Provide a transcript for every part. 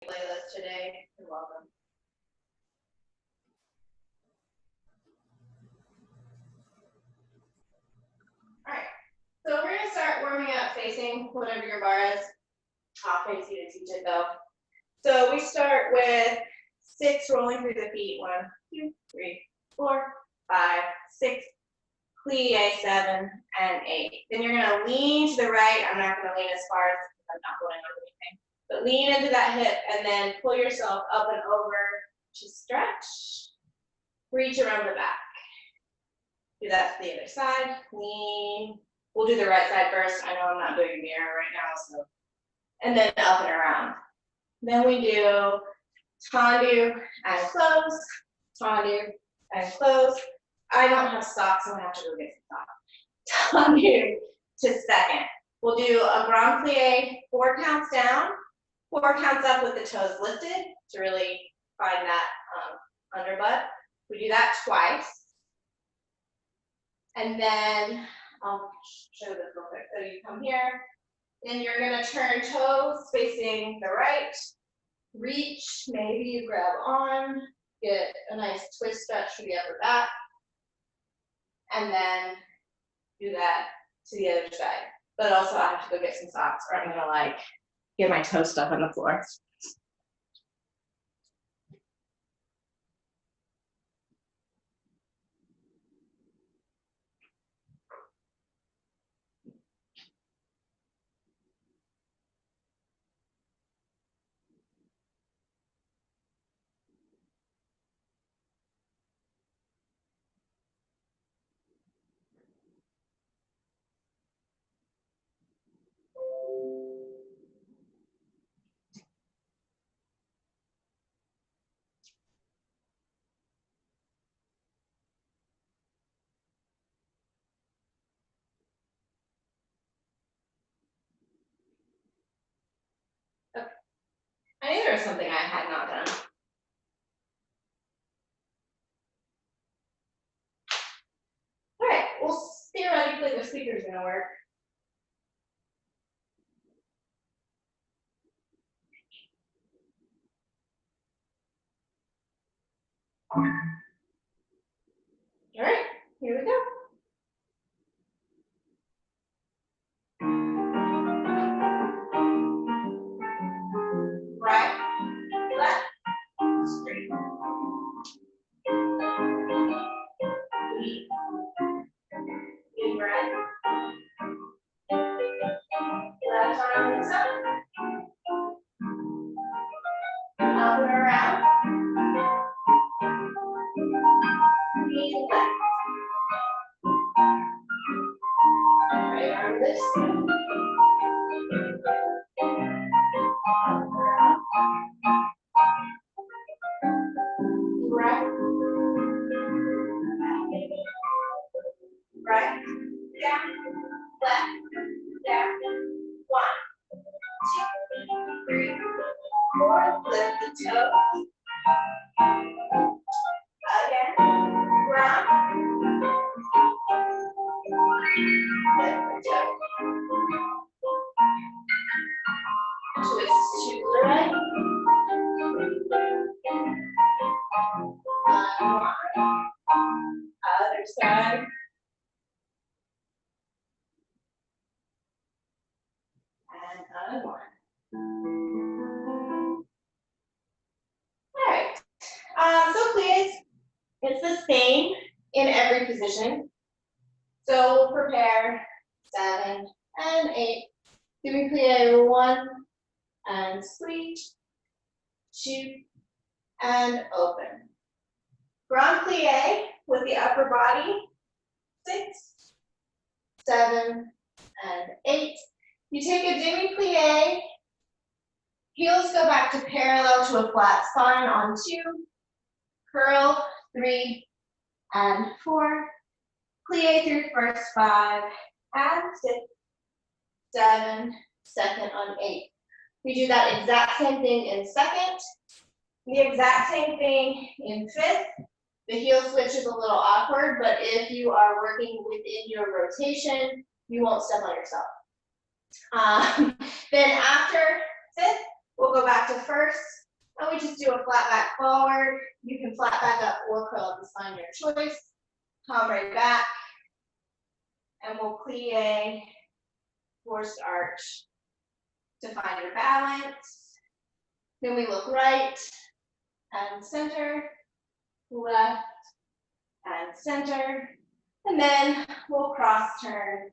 playlist today. You're welcome. All right, so we're gonna start warming up facing whatever your bar is. I'll face you to teach it though. So we start with 6 rolling through the feet. 1, 2, 3, 4, 5, 6. Plie 7 and 8. Then you're gonna lean to the right. I'm not gonna lean as far as I'm not going on anything. But lean into that hip and then pull yourself up and over to stretch. Reach around the back. Do that to the other side. Lean. We'll do the right side first. I know I'm not doing mirror right now, so. And then up and around. Then we do tendu and close, tendu and close. I don't have socks, so I'm gonna have to go get some socks. Tendu to second. We'll do a grand plie, 4 counts down, 4 counts up with the toes lifted to really find that underbutt. We do that twice. And then I'll show this real quick. So you come here, and you're gonna turn toes facing the right, reach, maybe you grab on, get a nice twist stretch for the upper back, and then do that to the other side. But also I have to go get some socks or I'm gonna get my toes stuck on the floor. Okay. I knew there was something I had not done. All right, well, theoretically the speaker's gonna work. All right, here we go. Right, left, straight. Deep breath. Left arm moves up. Up and around. Knee left. Right arm this way. Right. Right. Down. Left. Down. 1, 2, 3, 4. Lift the toes. Again. Round. Lift the toes. Twist to the right. Unwind. Other side. And unwind. All right. So please, it's the same in every position. So we'll prepare 7 and 8. Doing plie 1 and squeeze, 2 and open. Grand plie with the upper body, 6, 7 and 8. You take a demi plie. Heels go back to parallel to a flat spine on 2, curl 3 and 4, plie through first 5 and 6, 7, second on 8. We do that exact same thing in second, the exact same thing in fifth. The heel switch is a little awkward, but if you are working within your rotation, you won't step on yourself. Then after fifth, We'll go back to first, and we just do a flat back forward. You can flat back up or curl up the spine, your choice. Come right back, and we'll plie, forced arch to find your balance. Then we look right and center, left and center, and then we'll cross turn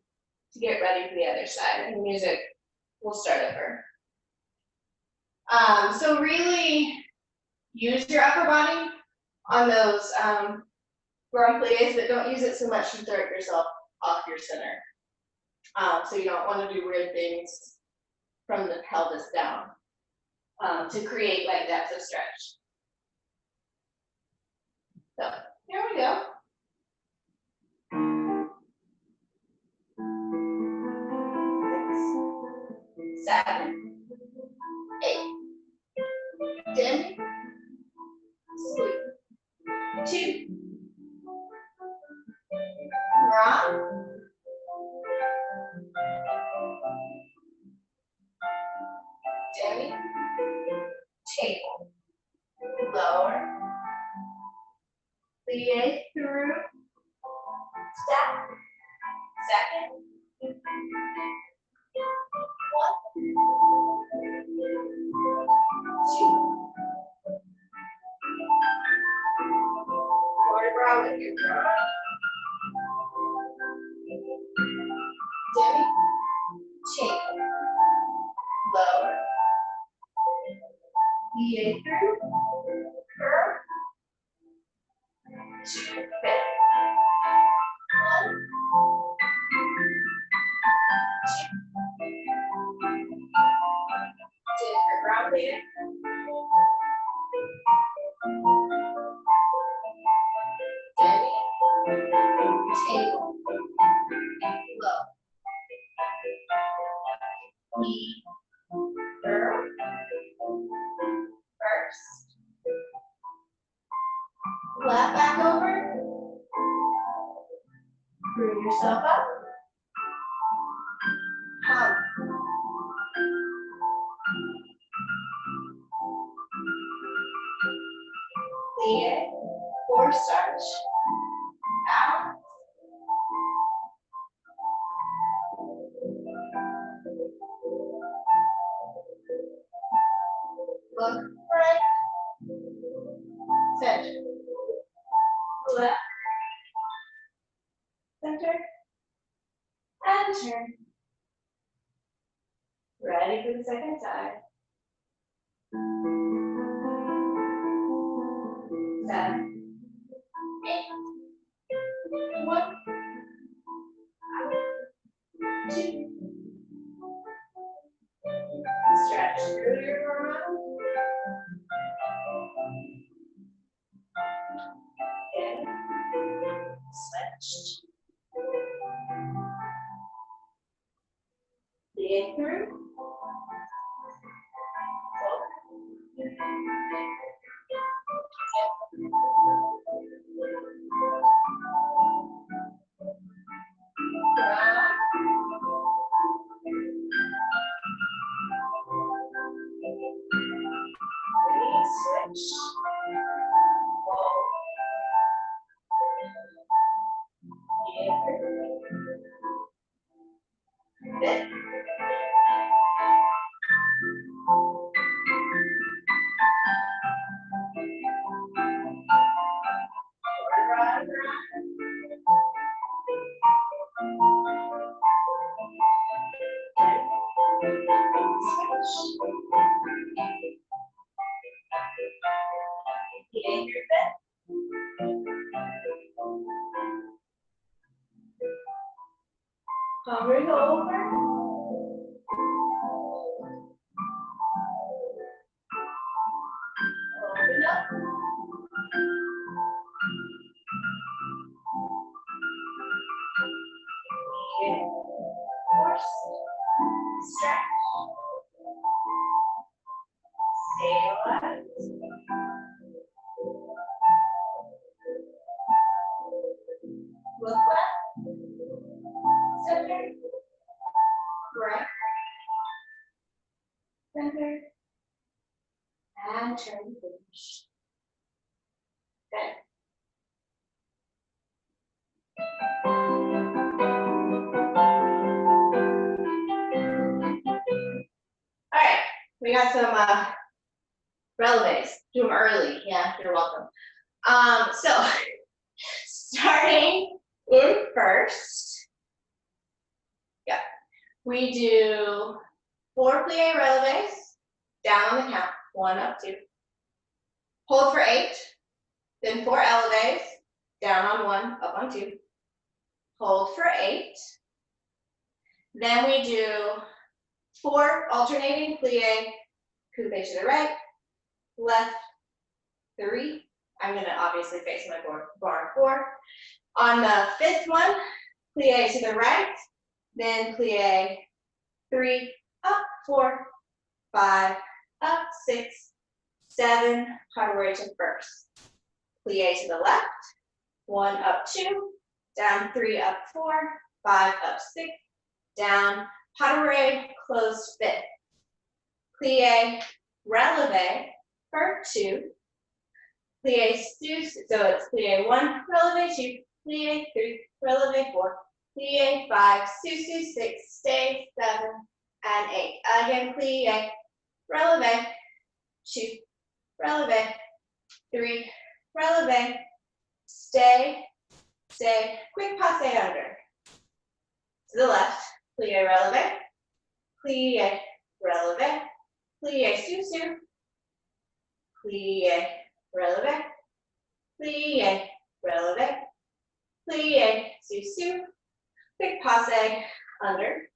to get ready for the other side, and the music will start over. So really use your upper body on those groin plies, but don't use it so much to throw yourself off your center. So you don't want to do weird things from the pelvis down to create like depth of stretch. So here we go. 6, 7, 8. In, sweep, 2, rock, demi, table, lower, plie through, step, second, 1, 2, vertebra with your jaw, demi, table, lower, plie through, curve, 2, fit, 1, 2, different grounded, demi, table, low, knee, curve, first, flat back over, bring yourself up, hug, plie, force arch, out, look right, center, left, center, and turn. Ready for the second side. 7, 8, 1, 2, stretch through your arm. In, switch. Plie through. Switch. Fit. In your fit. Hovering over. Open up. In. Force. Stretch. Stay alive. Look left. Center. Right. Center. and turn and finish. Good. All right, we got some releves. Do them early. Yeah, you're welcome. So starting in first, yeah, we do 4 plie releves down on the count. 1 up 2. Hold for 8. Then 4 eleves down on 1, up on 2. Hold for 8. Then we do 4 alternating plie, coupe to the right, left, 3. I'm going to obviously face my bar 4. On the 5th one, plie to the right, then plie 3, up, 4, 5, up, 6, 7, Haraway to first. Plie to the left, 1 up 2, down 3 up 4, 5 up 6, down, Haraway, closed 5th. Plie releve for 2. Plie sus, so it's plie 1, releve 2, plie 3, releve 4, plie 5, sus 6, stay 7, and 8. Again, plie, releve 2, releve 3, releve, stay, quick passe under. To the left, plie releve, plie releve, plie sus, plie releve, plie releve, plie sus, quick passe under.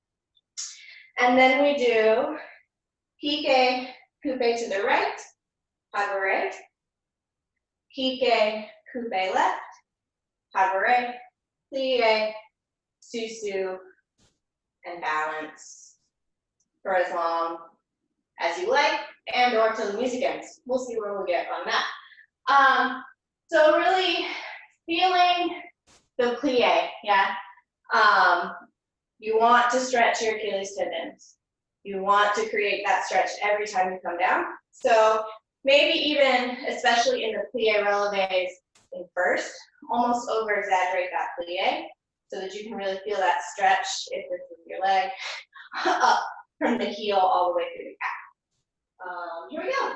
And then we do pique, coupe to the right, Haraway, pique, coupe left, Haraway, plie, susu, and balance for as long as you like, and or till the music ends. We'll see where we get on that. So really feeling the plie, yeah. You want to stretch your Achilles tendons. You want to create that stretch every time you come down. So maybe even, especially in the plie releves in first, almost over exaggerate that plie so that you can really feel that stretch if this is your leg up from the heel all the way through the calf. Here we go.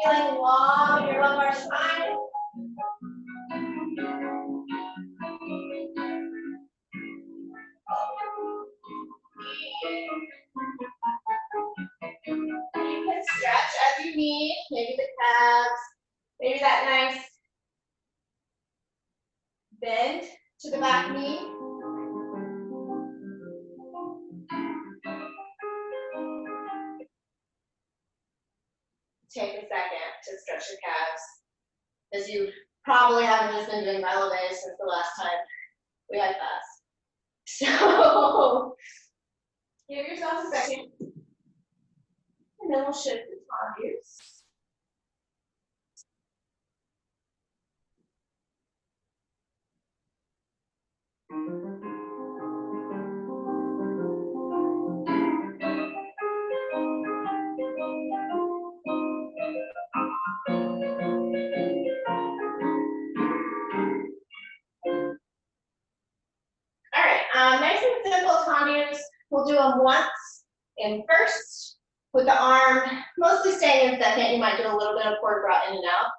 Feeling long in your lumbar spine. calves. Maybe that nice bend to the back knee. Take a second to stretch your calves, as you probably haven't just been doing Barre since the last time we had class. So give yourself a second, and then we'll shift the tongues. All right, nice and simple tongues. We'll do them once in first, with the arm mostly staying in second. You might get a little bit of quarter bra in and out.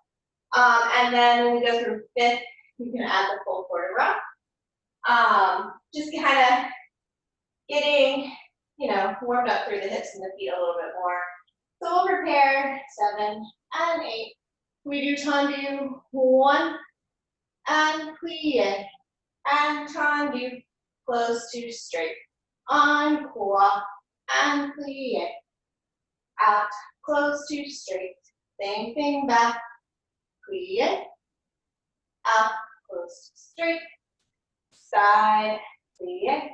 And then when we go through fifth, you can add the full quarter bra. Just kind of getting, warmed up through the hips and the feet a little bit more. So we'll prepare 7 and 8. We do tendu 1 and plie and tendu, close to straight, encore and plie, out, close to straight, same thing back, plie, out, close to straight, side, plie,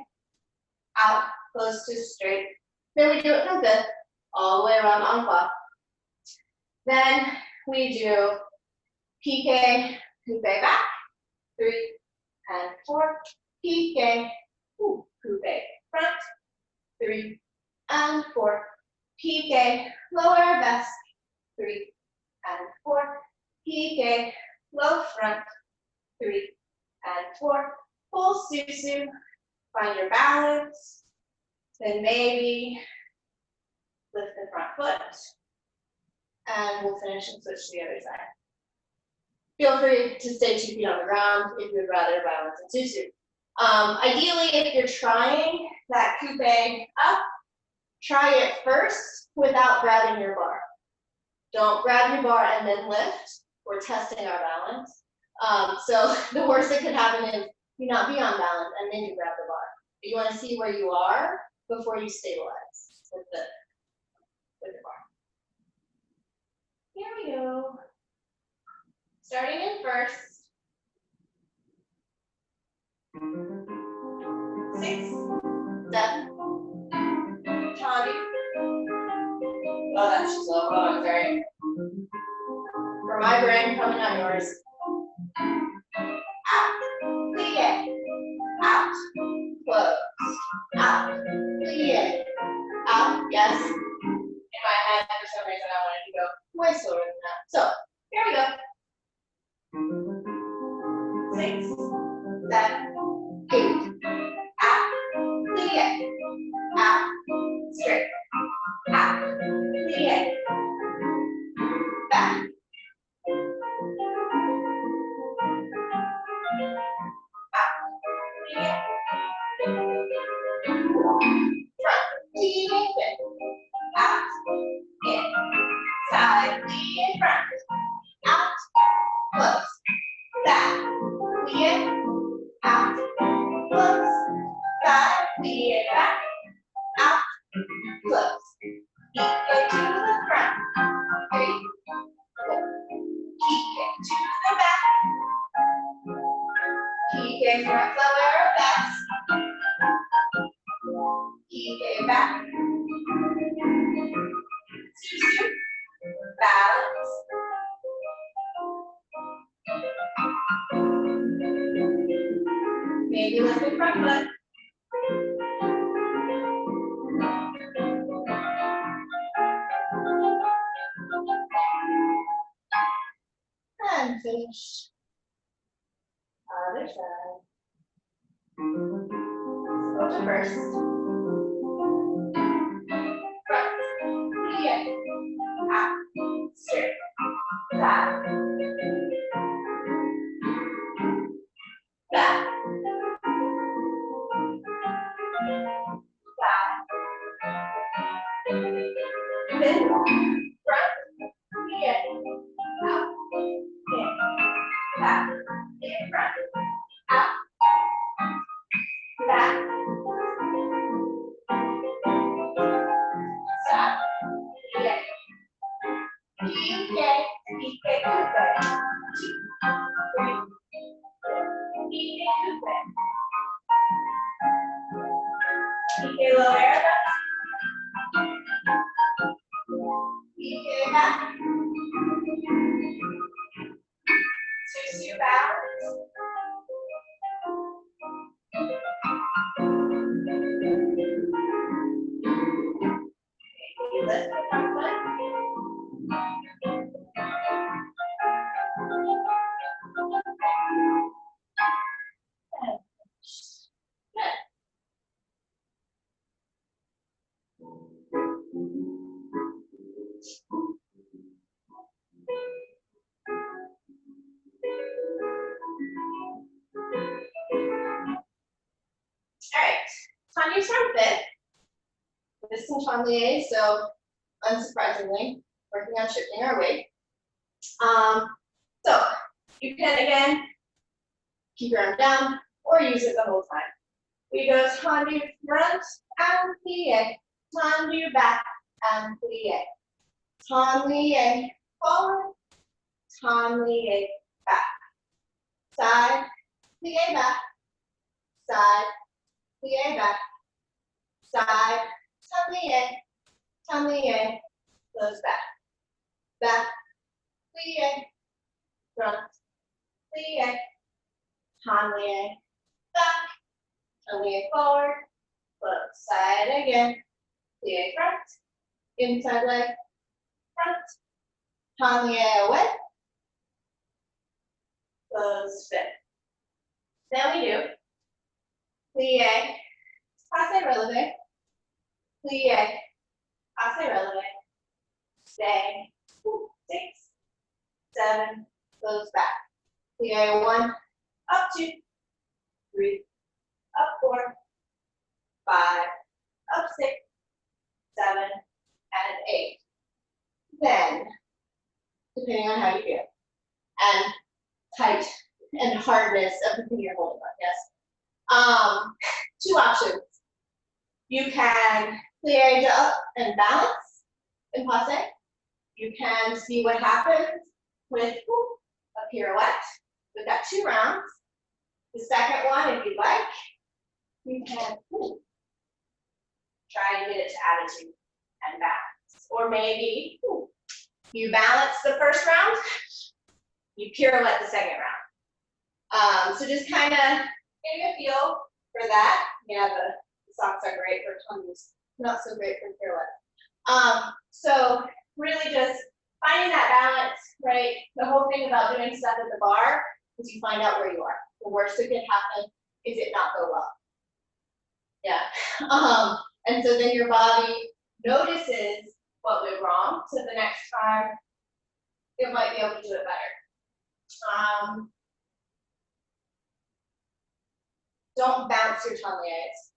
out, close to straight. Then we do it from good, all the way around encore. Then we do pique, coupe back, 3 and 4, pique, coupe front, 3 and 4, pique, lower best, 3 and 4, pique, low front, 3 and 4, full susu, find your balance, then maybe lift the front foot, and we'll finish and switch to the other side. Feel free to stay 2 feet on the ground if you would rather balance in susu. Ideally, if you're trying that coupe up, try it first without grabbing your bar. Don't grab your bar and then lift. We're testing our balance. So the worst that could happen is you not be on balance and then you grab the bar. You want to see where you are before you stabilize with the bar. Here we go. Starting in first. 6, 7, tendu. Oh, that's just slow. Oh, I'm sorry. For my brain, coming on yours. Out, plie, out, close, out, plie, out. Yes. In my head, for some reason, I wanted to go way slower than that. So here we go. 6, 7, 8. Out, plie, out, straight, out, plie, back. Out, in, side, plie, front, out, close, back, plie, out, close, side, plie, back, out, close, plie to the front, 3, 4, plie to the back, plie front, lower, best, plie back, susu, balance, maybe lift the front foot, and finish. Other side. Go to first. Front, plie, out, straight, back, back, back, middle, front, plie, little air. Plie back. Two balance. Lift the front foot. Good. All right, Tanya's from fifth. This is Tanya, so unsurprisingly, working on shifting our weight. So you can again keep your arm down or use it the whole time. We go tendu front and plie, tendu back and plie, tendu forward, tendu back, side, plie back, side, plie back, side, tendu, close back, back, plie, front, plie, tendu, back, tendu forward, close, side again, plie front, inside leg, front, tendu away, close, fit. Then we do plie, passe releve, plie, passe releve, stay, 6, 7, close back, plie 1, up 2, 3, up 4, 5, up 6, 7, and 8. Then, depending on how you feel, and height and hardness of the thing you're holding on, yes. 2 options. You can plie up and balance in passe. You can see what happens with a pirouette. We've got 2 rounds. The second one, if you like, you can try and get it to attitude and balance. Or maybe you balance the first round, you pirouette the second round. So just kind of getting a feel for that. Yeah, the socks are great for tongues, not so great for pirouette. So really just finding that balance, right? The whole thing about doing stuff at the bar is you find out where you are. The worst that can happen is it not go well. Yeah. And so then your body notices what went wrong, so the next time it might be able to do it better. Don't bounce your tongues.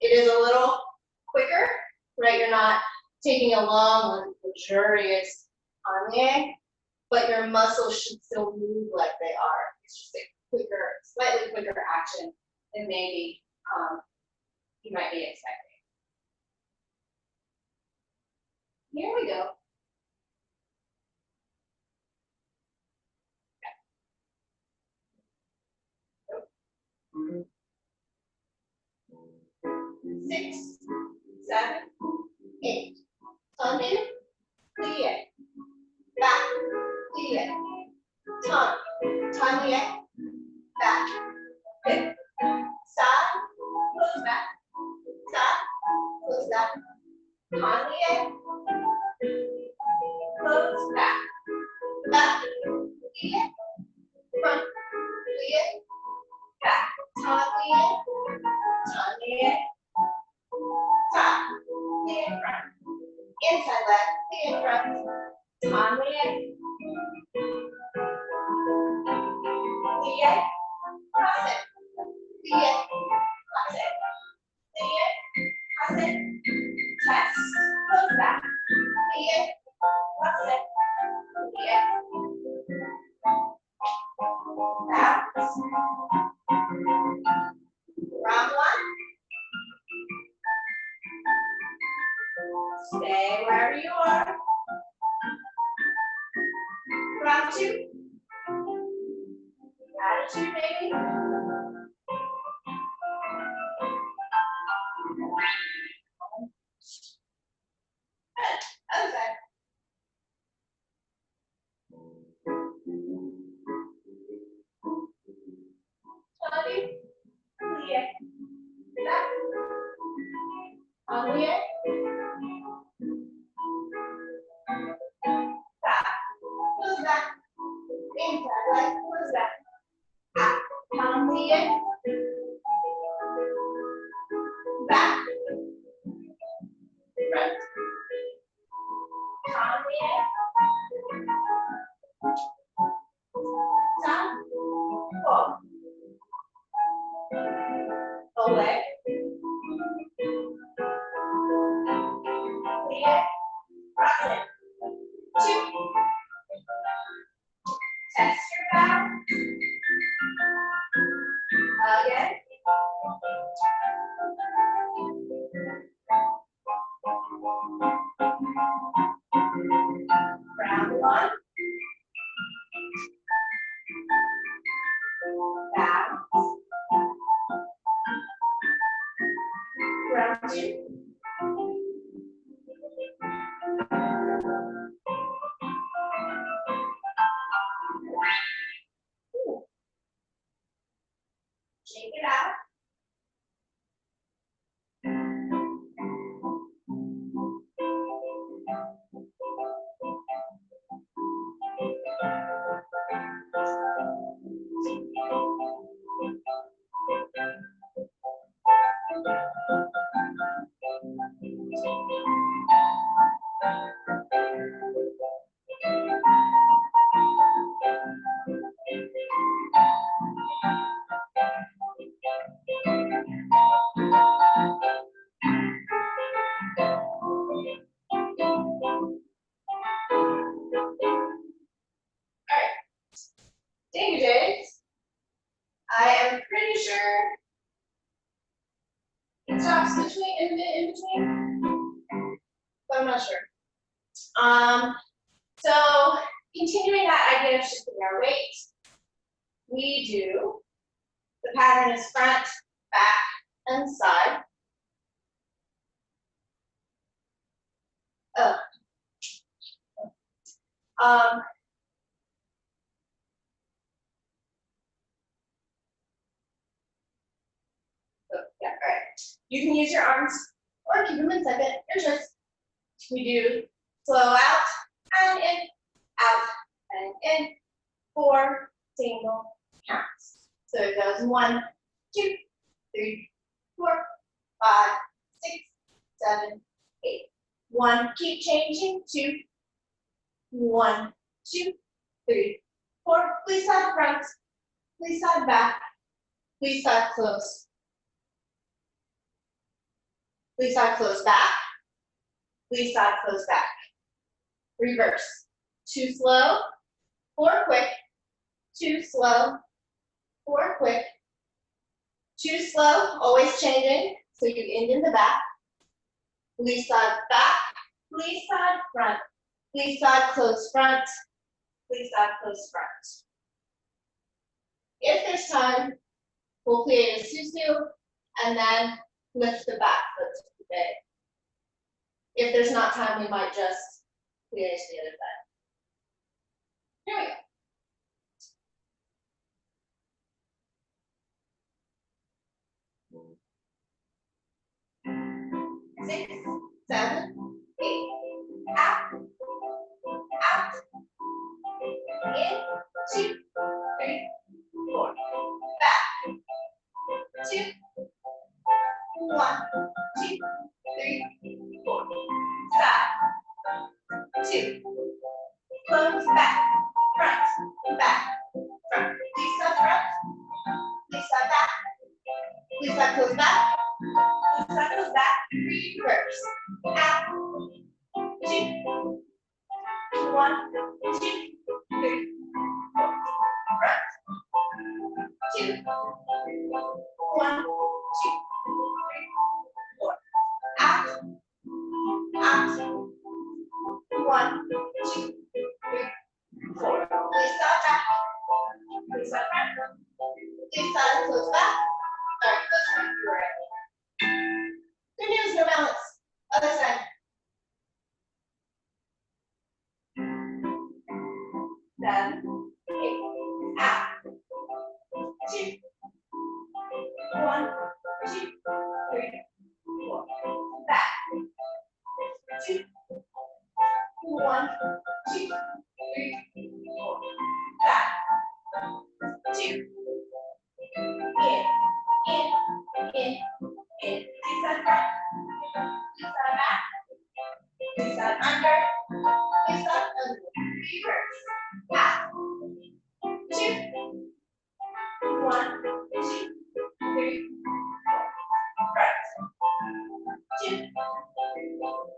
It is a little quicker, right? You're not taking a long, luxurious tongue, but your muscles should still move like they are. It's just a quicker, slightly quicker action than maybe you might be expecting. Here we go. 6, 7, 8. Tendu, plie, back, plie, tendu, back, hip, side, close back, side, close back, tendu, close back, back, plie, front, plie, back, tendu, side, plie, front, inside leg, plie, front, tendu, plie, cross it, plie, cross it, plie, cross it, test, close back, plie, cross it, plie, bounce, round 1, stay wherever you are, round 2, attitude maybe, Cambie. Back. Close back. Inside leg. Close back. Out. Cambie. Back. Front. Cambie. Down. Forward. Away. Clear. Cross it. 2. Test your back. Again. Round 1. Back. Round 2. Shake it out. Days. I am pretty sure it stops between in between, but I'm not sure. So continuing that idea of shifting our weight, we do, the pattern is front, back, and side. Yeah, all right. You can use your arms or keep them in second, your choice. We do slow out and in, out and in, 4 single counts. So it goes 1, 2, 3, 4, 5, 6, 7, 8. 1, keep changing, 2, 1, 2, 3, 4. Please side front, please side back, please side close. Please side close back. Please side close back. Reverse. 2 slow, 4 quick. 2 slow, 4 quick. 2 slow, always changing, so you end in the back. Please side back. Please side front. Please side close front. Please side close front. If there's time, we'll create a susu and then lift the back foot to the bed. If there's not time, we might just create the other side. Here we go. 6, 7, 8. Out. Out. In. 2, 3, 4. Back. 2. 1, 2, 3, 4. Side. 2. Close back. Front. Back. Front. Please side front. Please side back. Please side close back. Please side close back. Reverse. Out. 2. 1, 2, 3, 4. Front. 2. 1, 2, 3, 4. Out. Out. 1, 2, 3, 4. Please start back. Please start back. Please start close back. Sorry, close back. You're right. Good news, no balance. Other side. 7, 8. Out. 2. 1, 2, 3, 4. Back. in, reset front, reset back, reset under, reset under, reverse, half, 2, 1, 2, 3, front, 2,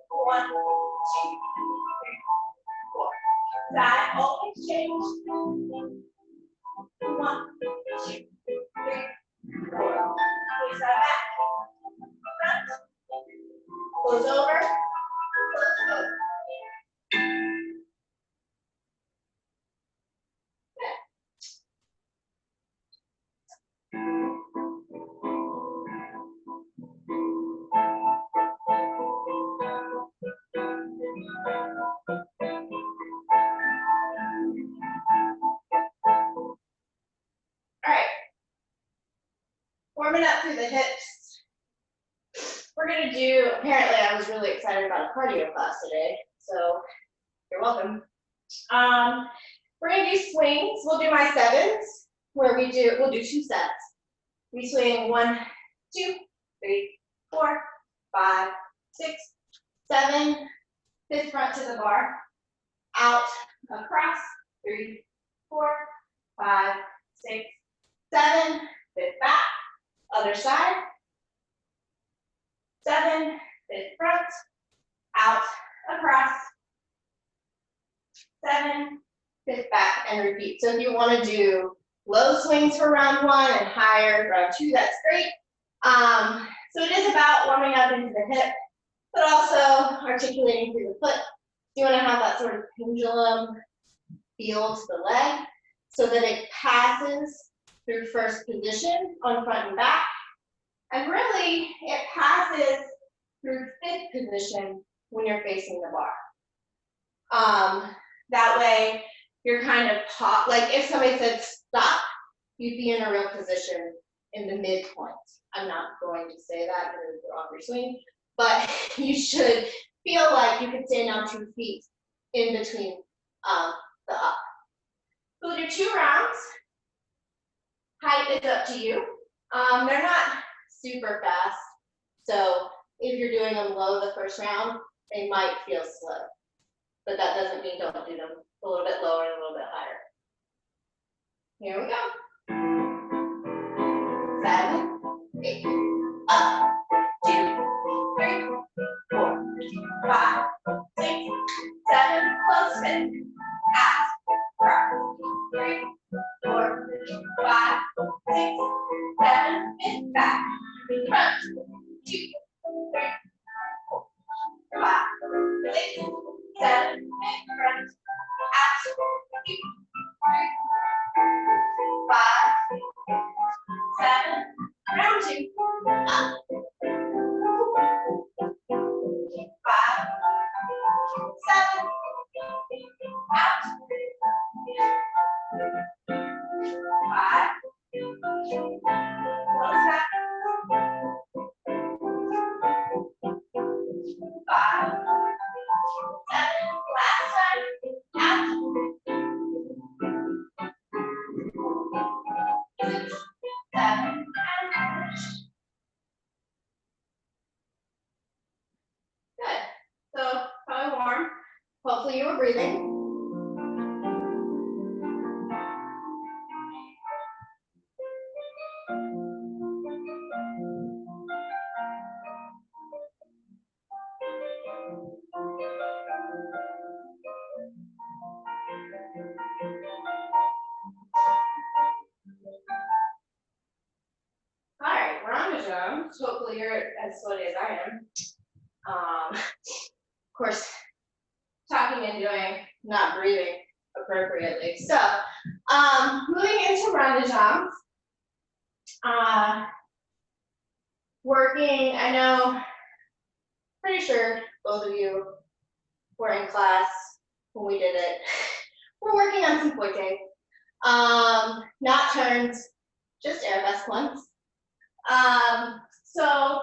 1, 2, 3, 4. That always change. 1, 2, 3, 4. Reset back, front, close over, close over. All right, warming up through the hips. We're gonna do, apparently I was really excited about a cardio class today, so you're welcome. We're gonna do swings. We'll do my sevens, where we'll do 2 sets. We swing 1, 2, 3, 4, 5, 6, 7, fifth front to the bar, out, across, 3, 4, 5, 6, 7, fifth back, other side, 7, fifth front, out, across, 7, fifth back, and repeat. So if you want to do low swings for round 1 and higher round 2, that's great. So it is about warming up into the hip, but also articulating through the foot. You want to have that sort of pendulum feel to the leg so that it passes through first position on front and back. And really, it passes through fifth position when you're facing the bar. That way, you're kind of like if somebody said stop, you'd be in a real position in the midpoint. I'm not going to say that because it's off your swing, but you should feel like you could stand on 2 feet in between the up. We'll do 2 rounds. Height is up to you. They're not super fast, so if you're doing them low the first round, they might feel slow, but that doesn't mean don't do them a little bit lower and a little bit higher. Here we go. 7, 8, up, 2, 3, 4, 5, 6, 7, close fit, out, cross, 3, 4, 5, 6, 7, fifth back, front, 2, 3, 4, 5, 6, 7, fifth front, out, 2, 3, 5, 7, round 2, up, 5, 7, out, 5, close back, 5, 7, last time, out, 6, 7, and finish. Good. So probably warm. Hopefully you were breathing. All right, we're on the jumps. Hopefully you're as sweaty as I am. Of course, talking and doing, not breathing appropriately. So, moving into round of jumps. Working, I know, pretty sure both of you were in class when we did it. We're working on some pointing. Not turns, just arabesque ones. So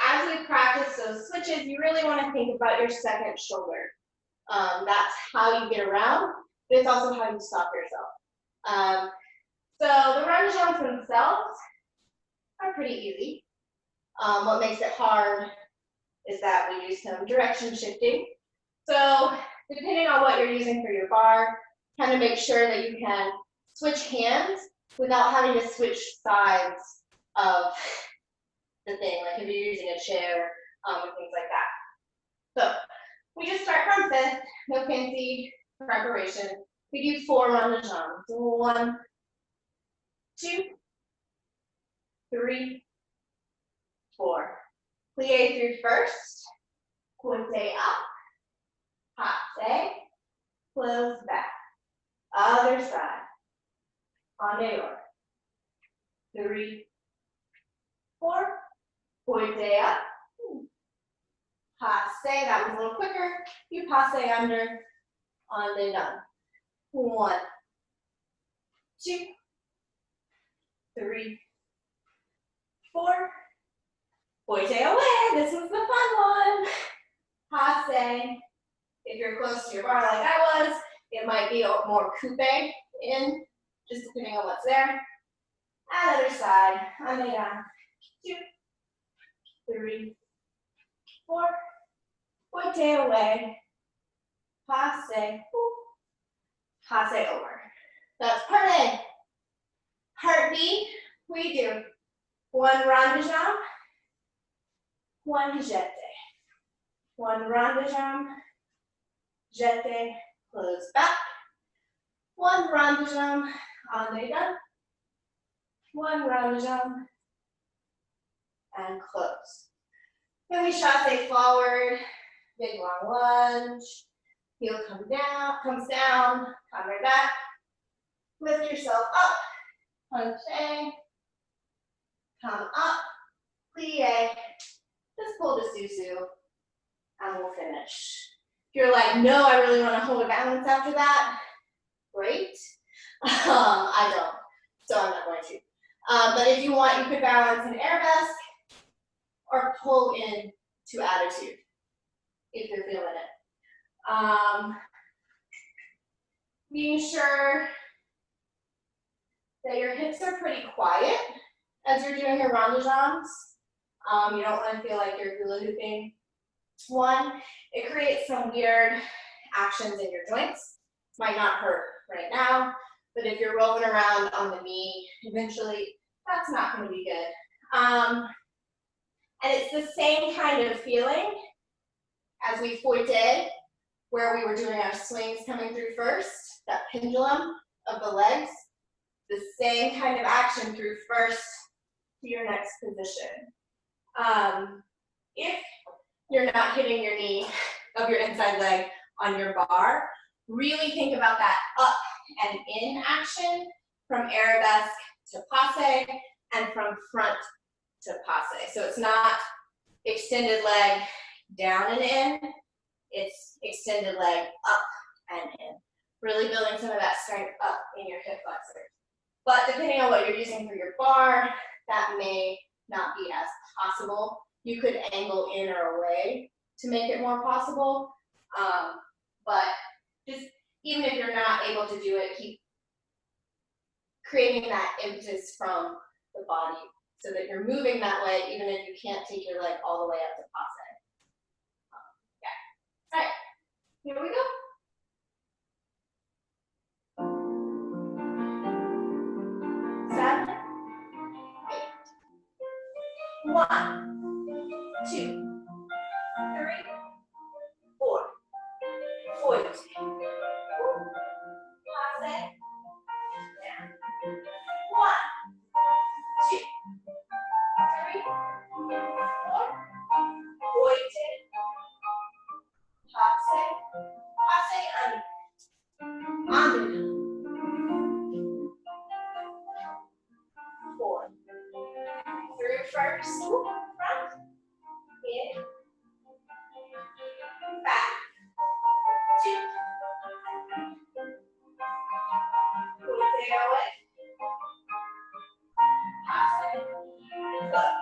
as we practice those switches, you really want to think about your second shoulder. That's how you get around, but it's also how you stop yourself. So the round jumps themselves pretty easy. What makes it hard is that we use some direction shifting. So depending on what you're using for your bar, kind of make sure that you can switch hands without having to switch sides of the thing, like if you're using a chair, and things like that. So we just start from fifth, no fancy preparation. We do 4 round de jambes. 1, 2, 3, 4. Plie through first, pointe up, passe, close back. Other side. En dehors. 3, 4, pointe up, passe, that was a little quicker. You passe under, en dedans. 1, 2, 3, 4, pointe away, this was the fun one. Passe, if you're close to your bar like I was, it might be more coupe in, just depending on what's there. And other side, en dedans. 2, 3, 4, pointe away, passe, passe over. That's part A. Part B, we do 1 round de jambe, 1 jete. 1 round de jambe, jete, close back. 1 round de jambe, en dedans. 1 round de jambe, and close. Then we chasse forward, big long lunge. Heel comes down, come right back. Lift yourself up, punche, come up, plie, just pull the susu, and we'll finish. If you're like, no, I really want to hold a balance after that, great. I don't, so I'm not going to. But if you want, you could balance an arabesque or pull in to attitude, if you're feeling it. Being sure that your hips are pretty quiet as you're doing your round de jambes. You don't want to feel like you're hula hooping. 1, it creates some weird actions in your joints. Might not hurt right now, but if you're rolling around on the knee, eventually that's not going to be good. And it's the same kind of feeling as we pointed, where we were doing our swings coming through first, that pendulum of the legs, the same kind of action through first to your next position. If you're not hitting your knee of your inside leg on your bar, really think about that up and in action from arabesque to passe and from front to passe. So it's not extended leg down and in, it's extended leg up and in. Really building some of that strength up in your hip flexors. But depending on what you're using for your bar, that may not be as possible. You could angle in or away to make it more possible. But just even if you're not able to do it, keep creating that impetus from the body so that you're moving that way, even if you can't take your leg all the way up to passe. Yeah. All right, here we go. Seven, 8. 1, 2, 3, 4. Point. Passe. Down. 1, 2, 3, 4. Pointed. Passe. Passe under. Under. 4. Through first. Front. In. Back. 2. Pointe away. Passe. Close.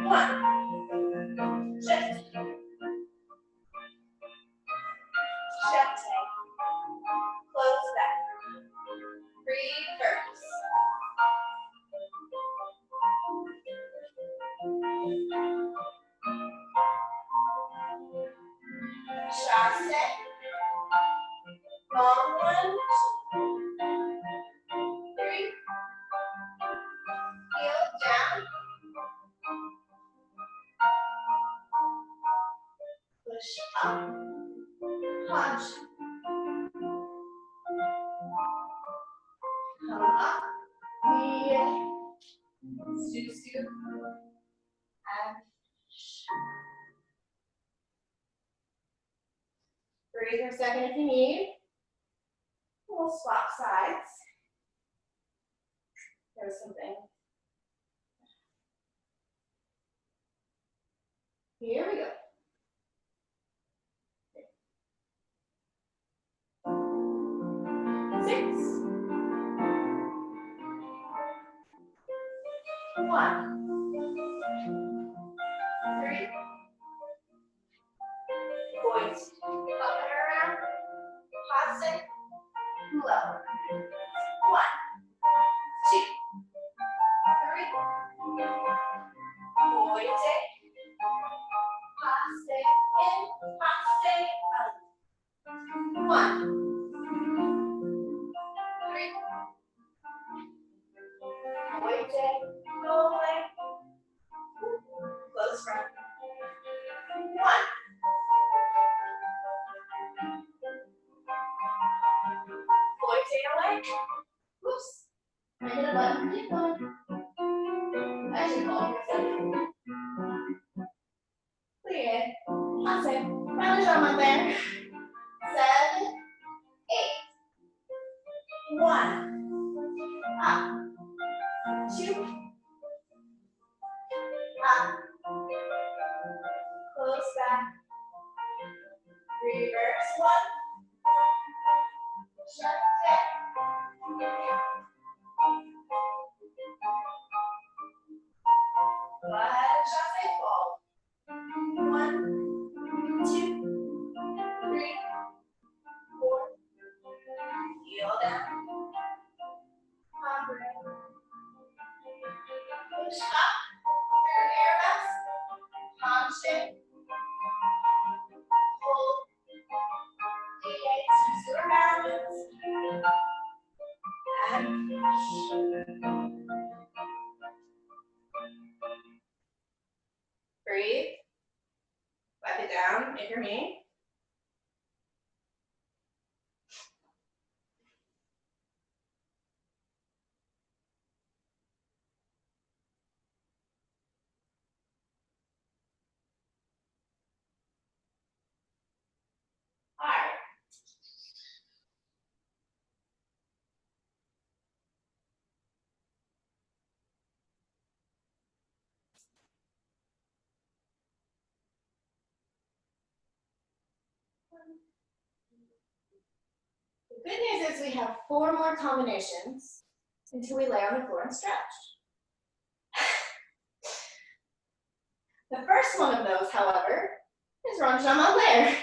1. Shift. Shift. Close back. Breathe first. chasse, long lunge, 3, heel down, push up, hunch, come up, susu, and breathe for a second if you need. We'll swap sides. There's something. Here we go. 6, 1, 3, poise, up and around, passe, low. 1, 2, 3, poise, passe, in, passe, out. 1, 3, poise, go away, close front. 1, poise away, oops, I hit a button, keep going. Actually, hold for a second. Clear. Passe. Round the drum up there. 7, 8. 1. Up. 2. Up. Close back. Reverse 1. Shut down. Go ahead and chasse fall. 1, 2, 3, 4. Heel down. Hombre. Push up through arabesque. Handshake. Hold. Create some balance. And breathe. Wipe it down if you're me. All right. The good news is we have 4 more combinations until we lay on the floor and stretch. The first one of those, however, is rondejambe en l'air.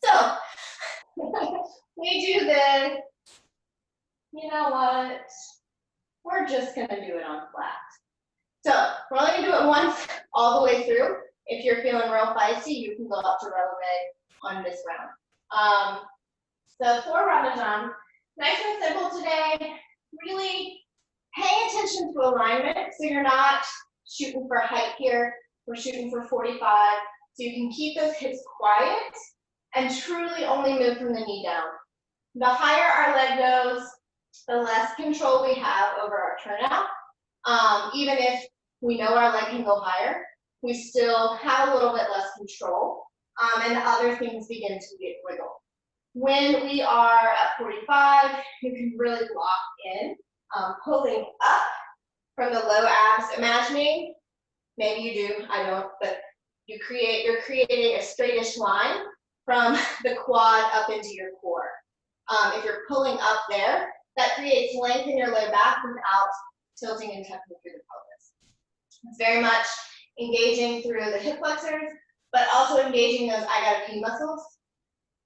So, we do the, you know what, we're just gonna do it on flat. So, we're only gonna do it once all the way through. If you're feeling real feisty, you can go up to releve on this round. So for rondejambe, nice and simple today. Really pay attention to alignment, so you're not shooting for height here. We're shooting for 45, so you can keep those hips quiet and truly only move from the knee down. The higher our leg goes, the less control we have over our turnout. Even if we know our leg can go higher, we still have a little bit less control, and other things begin to get wiggled. When we are at 45, you can really lock in, pulling up from the low abs, imagining, maybe you do, I don't, but you're creating a straightish line from the quad up into your core. If you're pulling up there, that creates length in your low back without tilting and tucking through the pelvis. It's very much engaging through the hip flexors, but also engaging those I gotta pee muscles.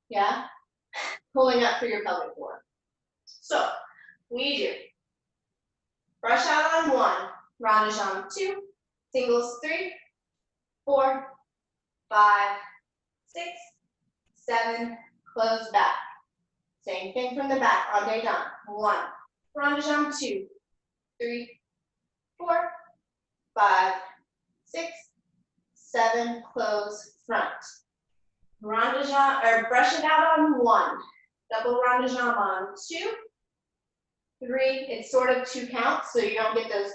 Yeah, pulling up through your pelvic floor. So we do brush out on 1, rondejambe 2, singles 3, 4, 5, 6, 7, close back. Same thing from the back, rondé-jambe. 1, rondé-jambe, 2, 3, 4, 5, 6, 7, close front. Rondé-jambe, or brush it out on 1. Double rondé-jambe on 2, 3. It's sort of 2 counts, so you don't get those,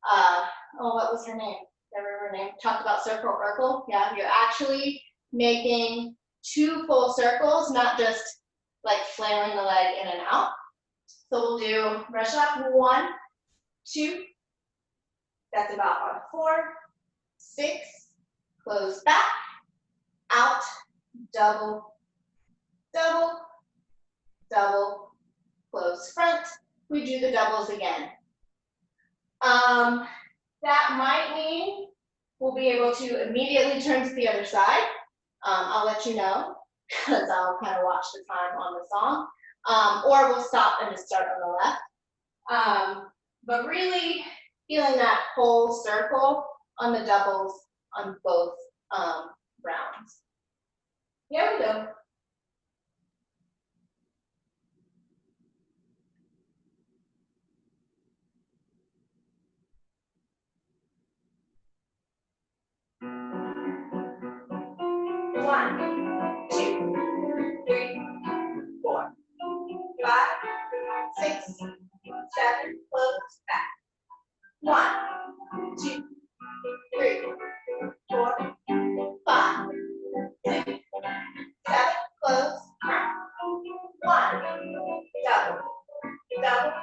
oh, what was her name? I remember her name. Talked about circle, Urkel. Yeah, you're actually making 2 full circles, not just like flailing the leg in and out. So we'll do brush up 1, 2. That's about on 4, 6. Close back, out, double, double, double, close front. We do the doubles again. That might mean we'll be able to immediately turn to the other side. I'll let you know, because I'll kind of watch the time on the song. Or we'll stop and just start on the left. But really feeling that whole circle on the doubles on both rounds. Here we go. One, 2, 3, 4, 5, 6, 7, close back. 1, 2, 3, 4, 5, 6, 7, close front. 1, double, double,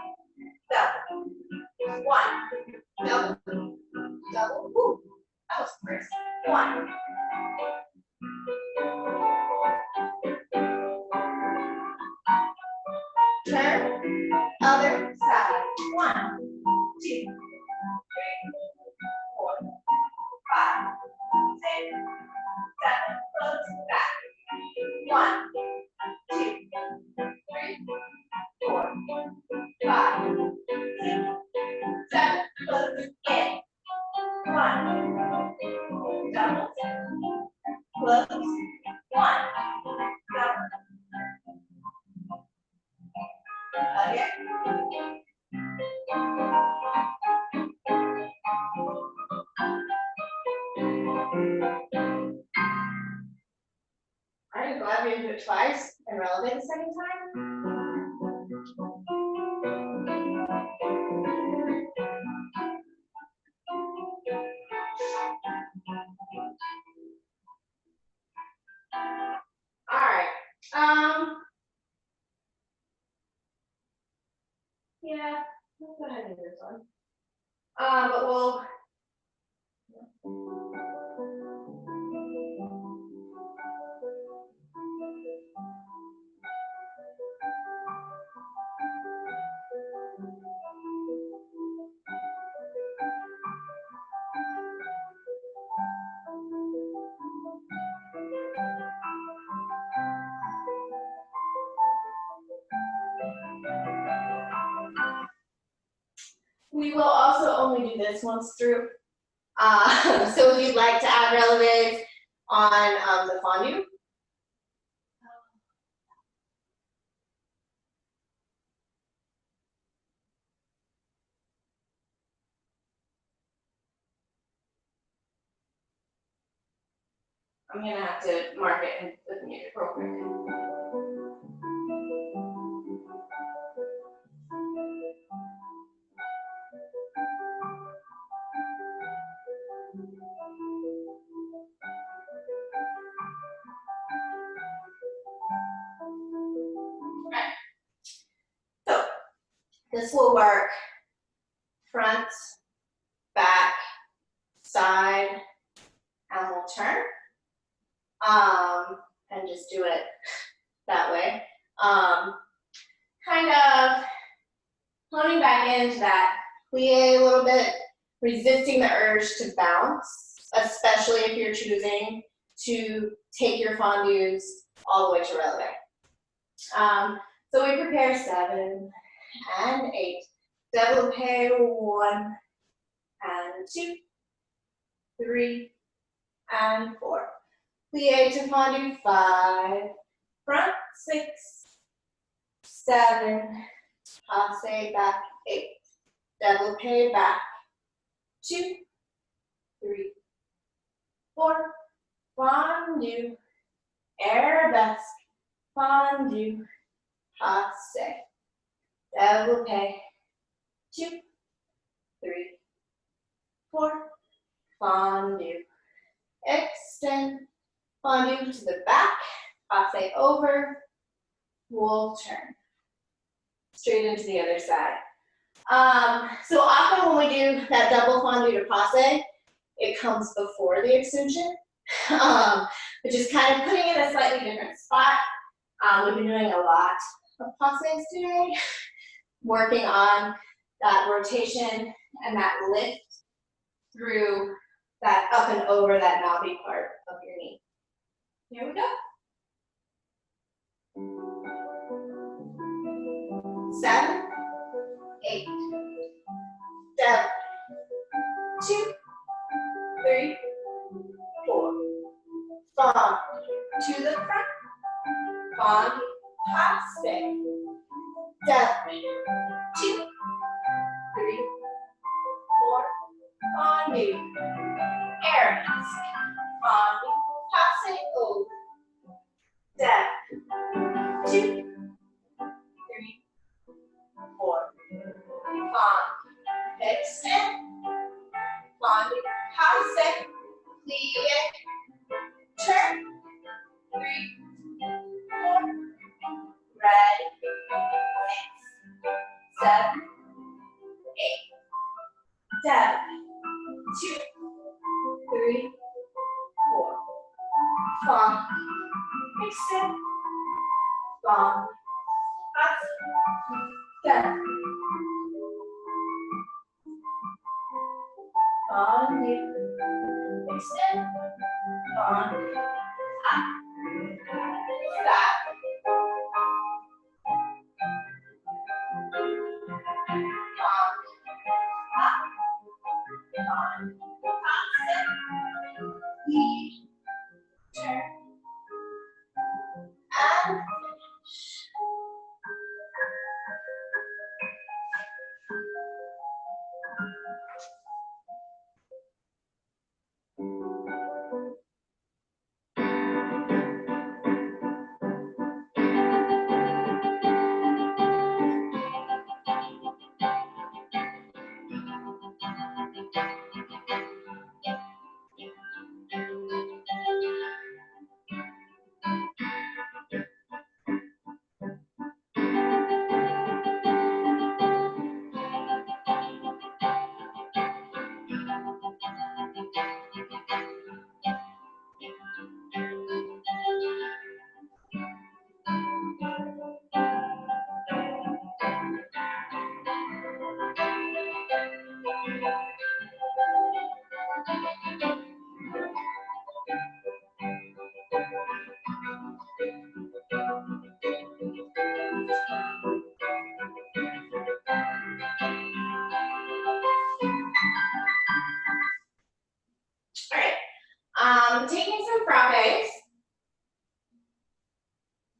double. 1, double, double. Woo, that was first. 1. Turn, other side. 1, 2, 3, 4, 5, 6, 7, close back. 1, 2, 3, 4, 5, 6, 7, close in. 1, double, close, 1, double, again. I'm glad we didn't do it twice and relevate the second time. All right. Yeah, let's go ahead and do this one. But we'll. We will also only do this once through. So if you'd like to add relevés on the fondue. I'm gonna have to mark it and put the music real quick. So this will work front, back, side, and we'll turn. And just do it that way. Kind of honing back into that plie a little bit, resisting the urge to bounce, especially if you're choosing to take your fondues all the way to releve. So we prepare 7 and 8. Développé 1 and 2, 3 and 4. Plie to fondue 5, front, 6, 7, passe back, 8, développé back, 2, 3, 4, fondu, arabesque, fondu, passe, développé, 2, 3, 4, fondu, extend, fondu to the back, passe over, we'll turn straight into the other side. So often when we do that double fondu to passe, it comes before the extension, which is kind of putting it in a slightly different spot. We've been doing a lot of passes today, working on that rotation and that lift through that up and over that knobby part of your knee. Here we go. 7, 8, 7, 2, 3, 4. Fond to the front. Fond, passe. 7, 2, 3, 4. Fondu. Arabesque. Fondu. Passe over. 7, 2, 3, 4. Fond. Extend. Fondu. Passe. Plie. Turn. 3, 4. Ready. 6, 7, 8. 7, 2, 3, 4. Fond. Extend. Fond. Passe. 7. Fond. Extend. Fond. Up. Stop. Fond. Up. Fond. Passe. Lead. Turn. And finish. Taking some frappes.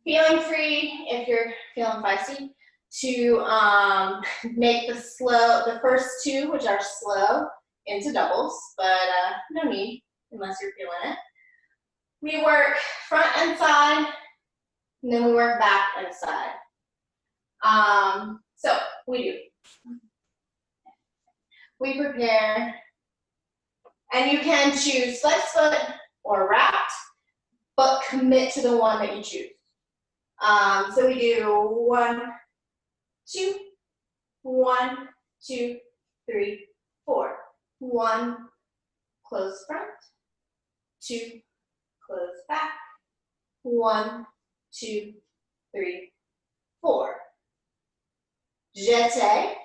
Feeling free, if you're feeling feisty, to make the first 2, which are slow, into doubles, but no need unless you're feeling it. We work front and side, and then we work back and side. So we prepare, and you can choose flex foot or wrapped, but commit to the one that you choose. So we do 1, 2, 1, 2, 3, 4. 1, close front, 2, close back, 1, 2, 3, 4. Jeté,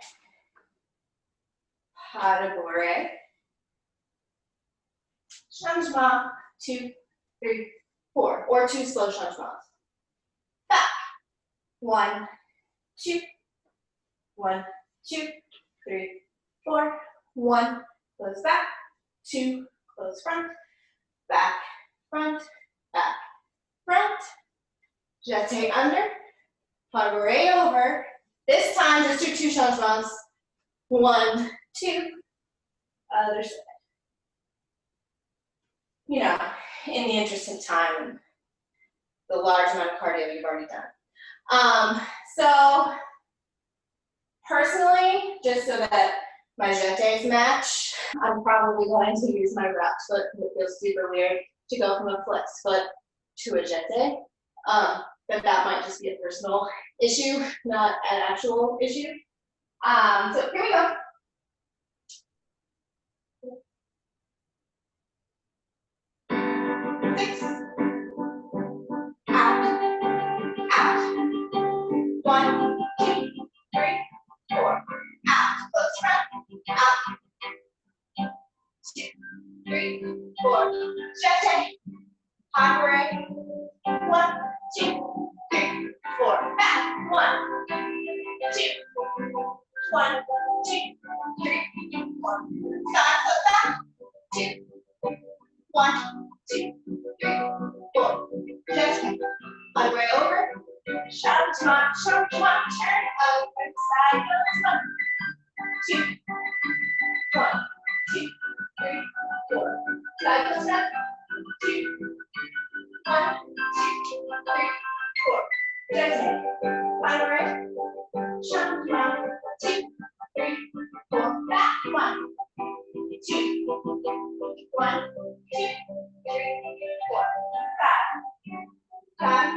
pas de bourrée. Changement, 2, 3, 4, or 2 slow changements. Back, 1, 2, 1, 2, 3, 4, 1, close back, 2, close front, back, front, Jeté under, Barre over. This time, just do 2 changements. 1, 2, other side. You know, in the interest of time and the large amount of cardio you've already done. So personally, just so that my jetés match, I'm probably going to use my wrapped foot. It feels super weird to go from a flex foot to a jeté. But that might just be a personal issue, not an actual issue. So here we go. Six. Out. Out. 1, 2, 3, 4. Out. Close front. Out. 2, 3, 4. Jeté. Barre. 1, 2, 3, 4. Back. 1, 2. 1, 2, 3, 4. Side foot back. 2. 1, 2, 3, 4. Jeté. Barre over. Shove, turn, turn over. Side goes 1, 2, 1, 2, 3, 4. Side goes up. 2, 1, 2, 3, 4. Jeté. Barre. Shove, 1, 2, 3, 4. Back. 1, 2, 1, 2, 3, 4. 5, 5,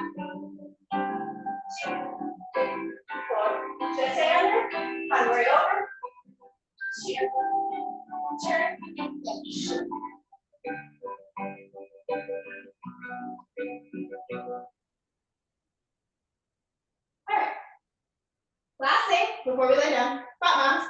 2, 4. Jeté under. Barre over. 2. Turn. Finish. All right. Last thing before we lay down. Front mounts.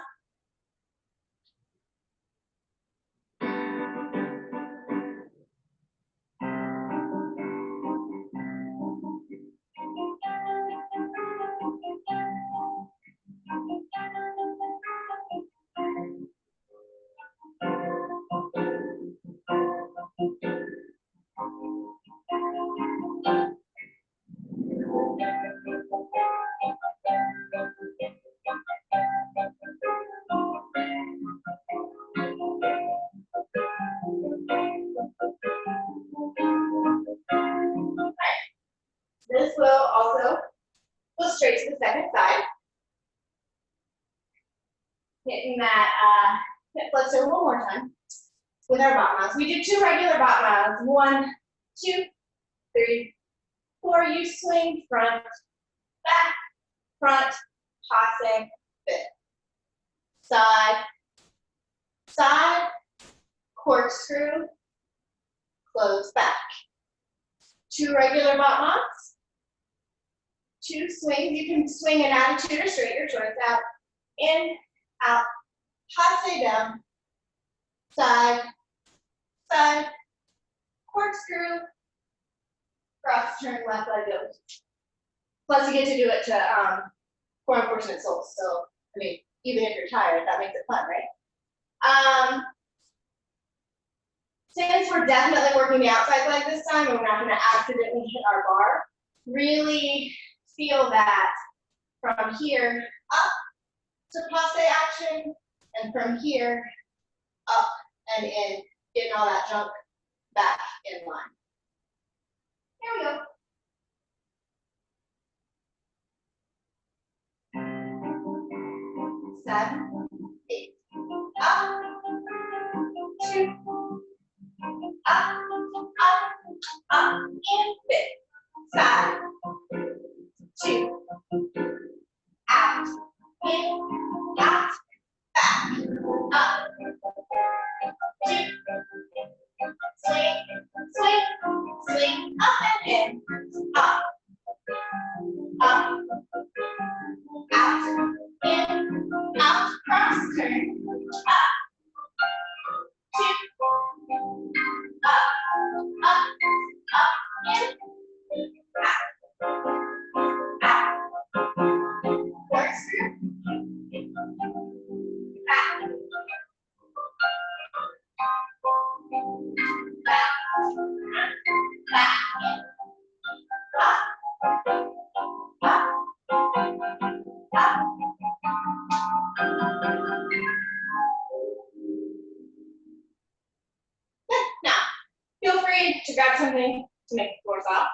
This will also go straight to the second side. Hitting that hip flexor one more time with our bot mounts. We do 2 regular bot mounts. 1, 2, 3, 4. You swing front, back, front, passe, fit. Side, side, corkscrew, close back. 2 regular bot mounts. 2 swings. You can swing an attitude or straight your joints out. In, out, passe down, side, side, corkscrew, cross turn, left leg goes. Plus you get to do it to for unfortunate souls. So, I mean, even if you're tired, that makes it fun, right? Since we're definitely working the outside leg this time, and we're not gonna accidentally hit our bar, really feel that from here up to passe action, and from here up and in, getting all that junk back in line. Here we go. Seven, 8. Up, 2, up, in, fit. Side, 2, out, in, out, back, up, 2, swing, swing, swing, up and in, up, out, in, out, cross turn, up, 2, up, in, out, corkscrew, back, ready to grab something to make the floor soft.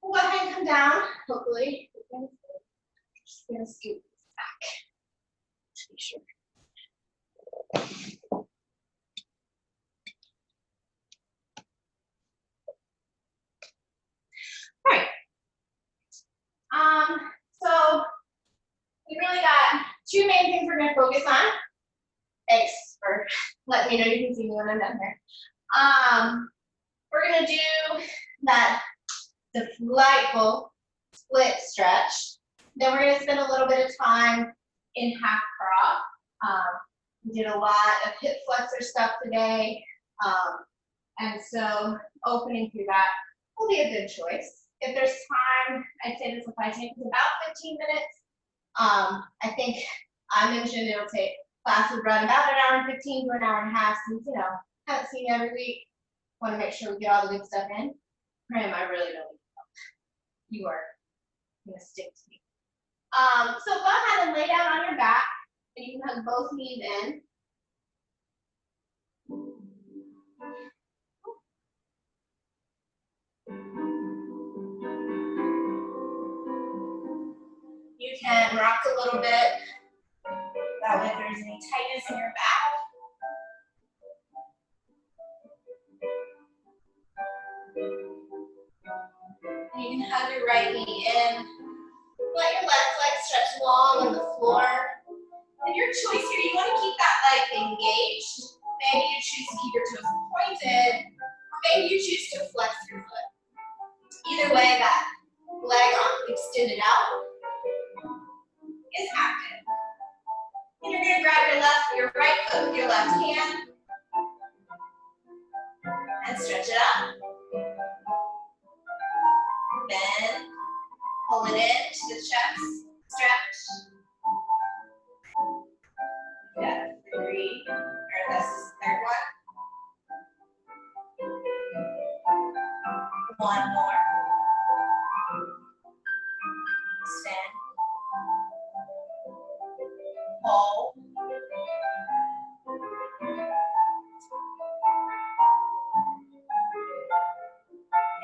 We'll go ahead and come down, hopefully. Just gonna scoot this back to be sure. All right. So we really got two main things we're gonna focus on. Thanks for letting me know you can see me when I'm done here. We're gonna do the delightful split stretch. Then we're gonna spend a little bit of time in half crawl. We did a lot of hip flexor stuff today. And so opening through that will be a good choice. If there's time, I'd say this will probably take about 15 minutes. I think I mentioned it'll take class would run about an hour and 15 to an hour and a half since, you know, haven't seen you every week. Want to make sure we get all the good stuff in. Graham, I really don't need help. You are going to stick to me. So go ahead and lay down on your back and you can hug both knees in. You can rock a little bit. That way if there's any tightness in your back. And you can hug your right knee in. Let your left leg stretch long on the floor. And your choice here, you want to keep that leg engaged. Maybe you choose to keep your toes pointed, or maybe you choose to flex your foot. Either way, that leg extended out is active. And you're going to grab your right foot with your left hand and stretch it up. Then pull it into the chest, stretch. We've got three, or this is the third one. One more. Extend. Hold.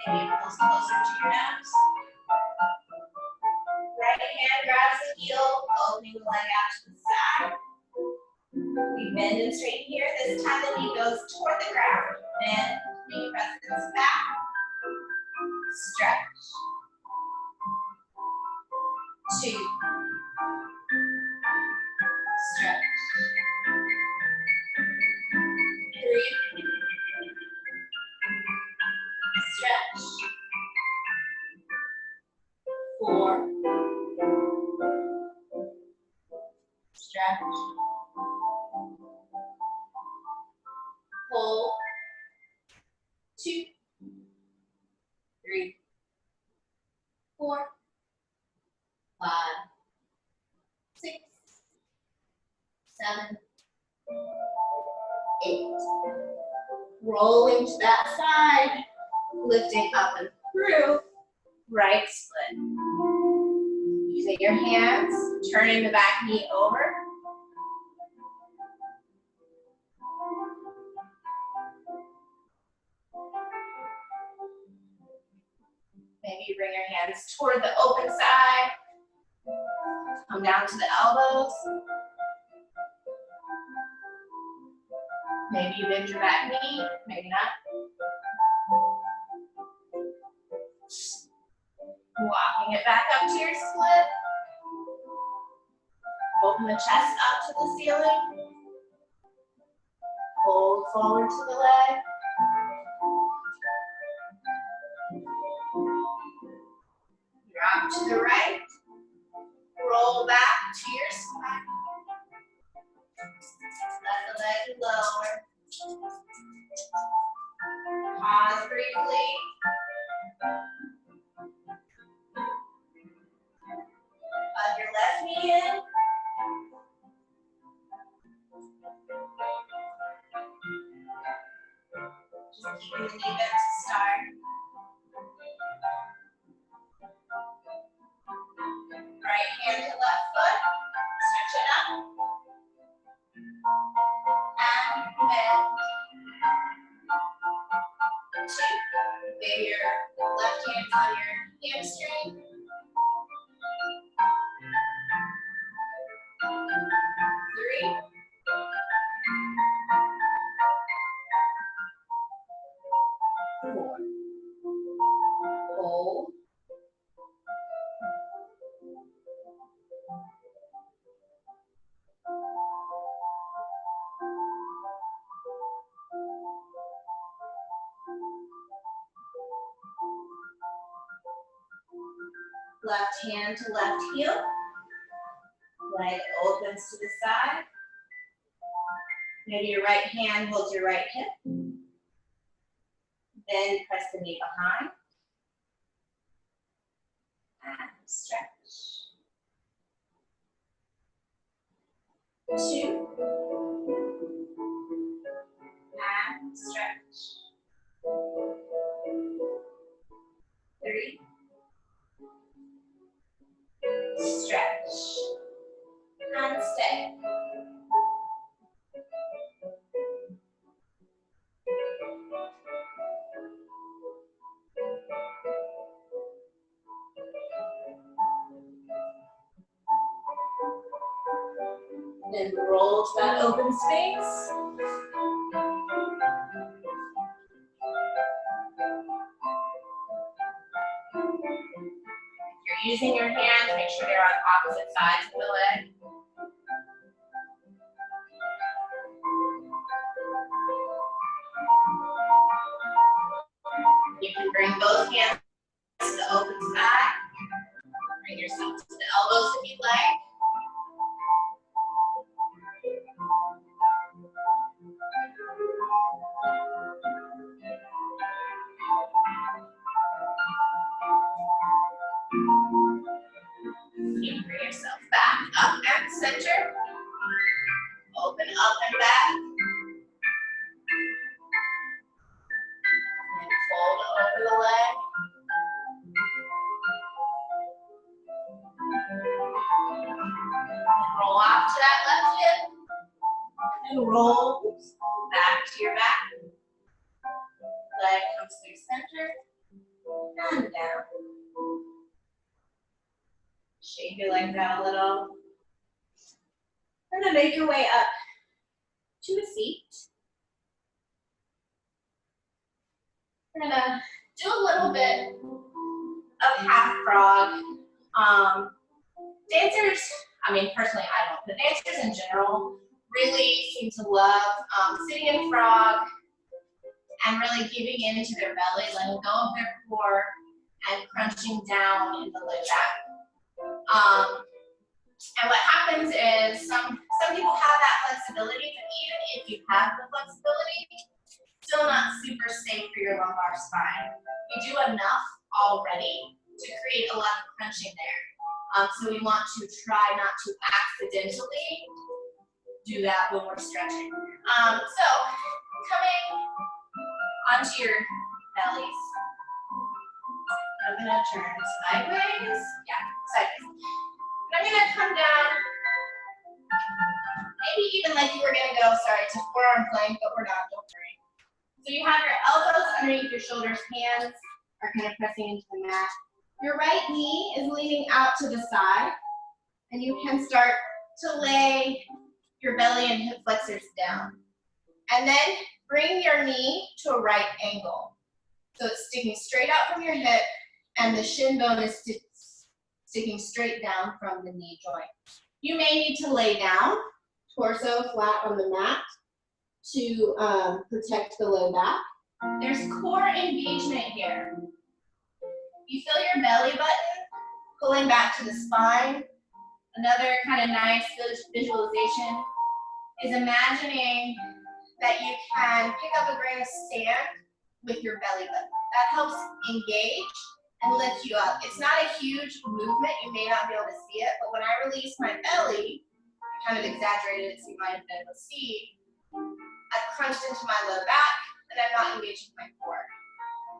Maybe it pulls closer to your nose. Right hand grabs the heel, opening the leg out to the side. We bend and straighten here. This time the knee goes toward the ground. Bend, knee presses back. Stretch. 2. Stretch. 3. Stretch. 4. Stretch. Hold. 2, 3, 4, 5, 6, 7, 8. Rolling to that side, lifting up and through, right split. Using your hands, turning the back knee over. Maybe you bring your hands toward the open side. Come down to the elbows. Maybe you bend your back knee, maybe not. Walking it back up to your split. Open the chest up to the ceiling. Fold forward to the leg. Drop to the right. Roll back to your spine. Let the leg lower. Pause briefly. Hug your left knee in. Keeping the knee bent to start. Right hand to left foot. Stretch it up. And bend. 2. Lay your left hand on your hamstring. 3. 4. Hold. Left hand to left heel. Leg opens to the side. Go to your right hand, hold your right hip. Then press the knee behind. And stretch. 2. And stretch. 3. Stretch. And stay. Then roll to that open space. If you're using your hands, make sure they're on opposite sides of the leg. You can bring both hands to the open side. Bring yourself to the elbows if you'd like. You can bring yourself back up and center. Open up and back. And fold over the leg. And roll off to that left hip. And roll back to your back. Leg comes through center. And down. Shake your legs out a little. And then make your way up to a seat. We're gonna do a little bit of half frog. Dancers, I mean, personally I don't, but dancers in general really seem to love sitting in frog and really giving into their belly, letting go of their core and crunching down in the low back. And what happens is some people have that flexibility, but even if you have the flexibility, still not super safe for your lumbar spine. We do enough already to create a lot of crunching there. So we want to try not to accidentally do that when we're stretching. So coming onto your bellies. I'm gonna turn sideways. Yeah, sideways. And I'm gonna come down, maybe even like you were gonna go, sorry, to forearm plank, but we're not, don't worry. So you have your elbows underneath your shoulders, hands are kind of pressing into the mat. Your right knee is leaning out to the side, and you can start to lay your belly and hip flexors down. And then bring your knee to a right angle. So it's sticking straight out from your hip, and the shin bone is sticking straight down from the knee joint. You may need to lay down, torso flat on the mat, to protect the low back. There's core engagement here. You feel your belly button pulling back to the spine. Another kind of nice visualization is imagining that you can pick up a grain of sand with your belly button. That helps engage and lift you up. It's not a huge movement, you may not be able to see it, but when I release my belly, I kind of exaggerated it so you might have been able to see, I've crunched into my low back, and but I'm not engaging my core.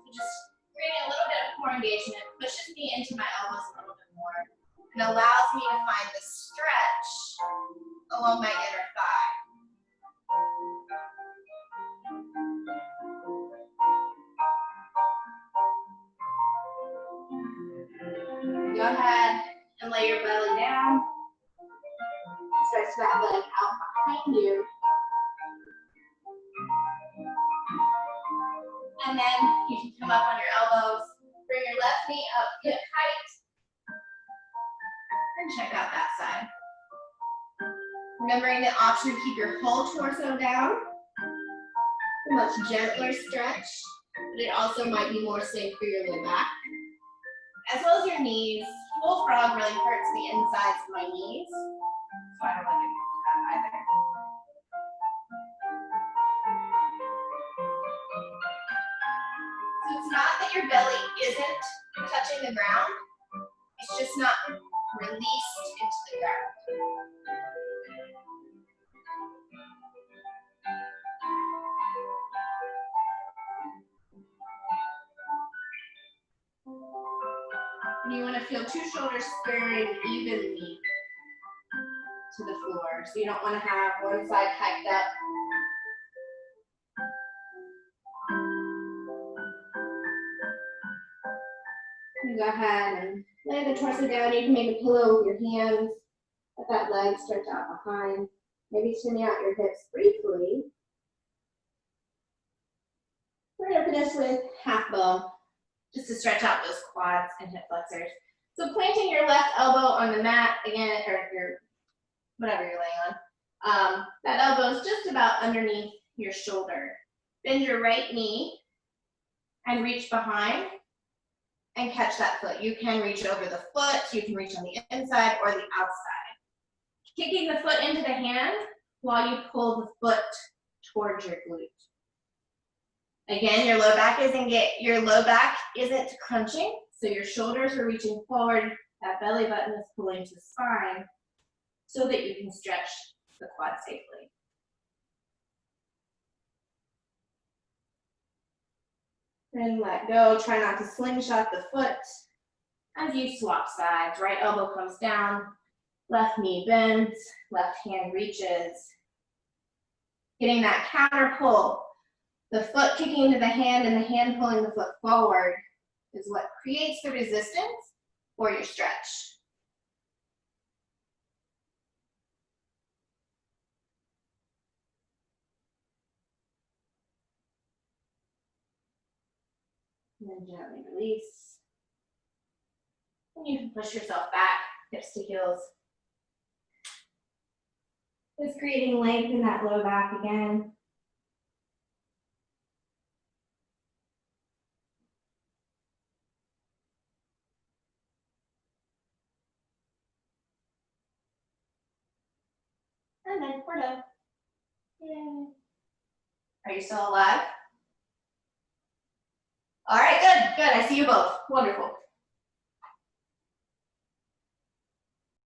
So just creating a little bit of core engagement pushes me into my elbows a little bit more and allows me to find the stretch along my inner thigh. Go ahead and lay your belly down. Stretch that leg out behind you. And then you can come up on your elbows, bring your left knee up hip height, and check out that side. Remembering the option to keep your whole torso down, a much gentler stretch, but it also might be more safe for your low back. As well as your knees. Full frog really hurts the insides of my knees, so I don't like it that either. So it's not that your belly isn't touching the ground, it's just not released into the ground. And you want to feel two shoulders squaring evenly to the floor. So you don't want to have one side hiked up. You go ahead and lay the torso down. You can make a pillow with your hands. Let that leg stretch out behind. Maybe shimmy out your hips briefly. We're going to finish with half bow, just to stretch out those quads and hip flexors. So planting your left elbow on the mat, again, or your, whatever you're laying on, that elbow is just about underneath your shoulder. Bend your right knee and reach behind and catch that foot. You can reach over the foot, you can reach on the inside or the outside. Kicking the foot into the hand while you pull the foot towards your glute. Again, your low back isn't crunching, so your shoulders are reaching forward, that belly button is pulling to the spine so that you can stretch the quad safely. And let go, try not to slingshot the foot as you swap sides. Right elbow comes down, left knee bends, left hand reaches. Getting that counter pull. The foot kicking into the hand and the hand pulling the foot forward is what creates the resistance for your stretch. And then gently release. And you can push yourself back, hips to heels. Just creating length in that low back again. And then we're done. Yay. Are you still alive? All right, good, good. I see you both. Wonderful.